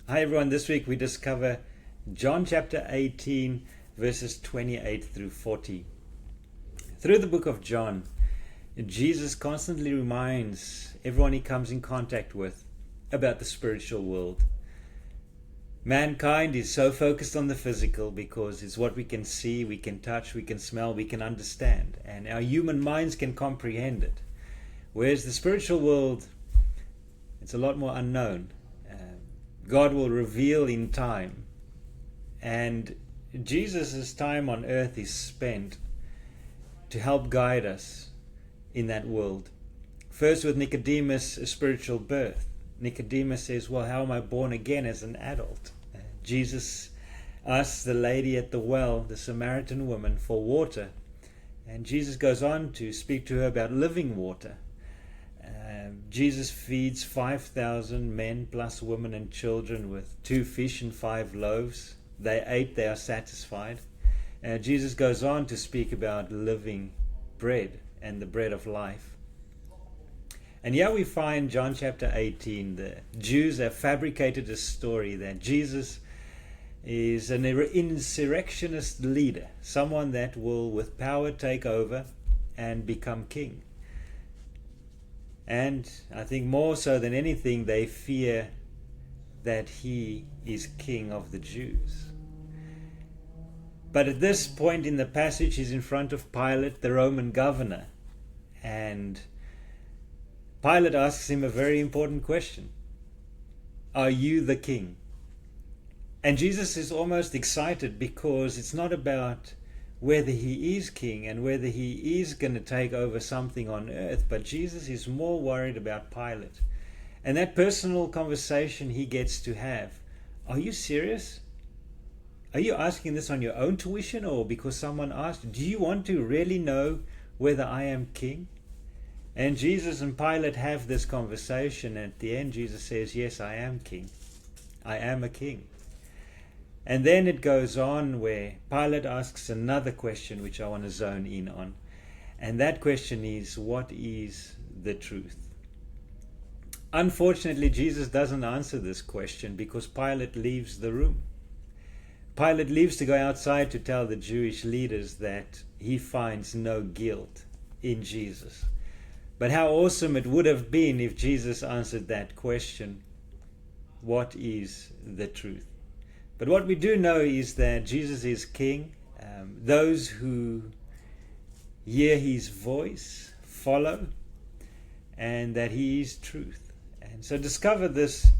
Hi everyone, this week we discover John chapter 18 verses 28 through 40. Through the book of John, Jesus constantly reminds everyone he comes in contact with about the spiritual world. Mankind is so focused on the physical because it's what we can see, we can touch, we can smell, we can understand, and our human minds can comprehend it. Whereas the spiritual world, it's a lot more unknown. God will reveal in time, and Jesus' time on earth is spent to help guide us in that world. First with Nicodemus, a spiritual birth. Nicodemus says, well, how am I born again as an adult? Jesus asks the lady at the well, the Samaritan woman, for water, and Jesus goes on to speak to her about living water. Jesus feeds 5,000 men plus women and children with 2 fish and 5 loaves. They ate, they are satisfied. Jesus goes on to speak about living bread and the bread of life. And here we find John chapter 18. The Jews have fabricated a story that Jesus is an insurrectionist leader, someone that will with power take over and become king. And I think more so than anything, they fear that he is king of the Jews. But at this point in the passage, he's in front of Pilate, the Roman governor. And Pilate asks him a very important question. Are you the king? And Jesus is almost excited because it's not about whether he is king and whether he is going to take over something on earth, but Jesus is more worried about Pilate. And that personal conversation he gets to have. Are you serious? Are you asking this on your own tuition or because someone asked? Do you want to really know whether I am king? And Jesus and Pilate have this conversation. And at the end, Jesus says, yes, I am king. I am a king. And then it goes on where Pilate asks another question which I want to zone in on. And that question is, what is the truth? Unfortunately, Jesus doesn't answer this question because Pilate leaves the room. Pilate leaves to go outside to tell the Jewish leaders that he finds no guilt in Jesus. But how awesome it would have been if Jesus answered that question, what is the truth? But what we do know is that Jesus is king. Those who hear his voice follow, and that he is truth. And so discover this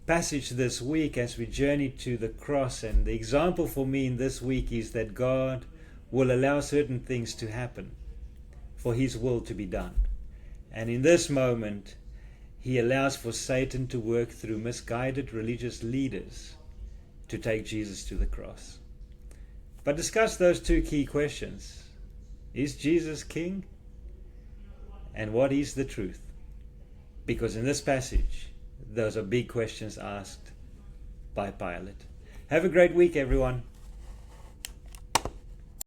passage this week as we journey to the cross. And the example for me in this week is that God will allow certain things to happen for his will to be done. And in this moment, he allows for Satan to work through misguided religious leaders to take Jesus to the cross. But discuss those 2 key questions. Is Jesus king? And what is the truth? Because in this passage, those are big questions asked by Pilate. Have a great week, everyone.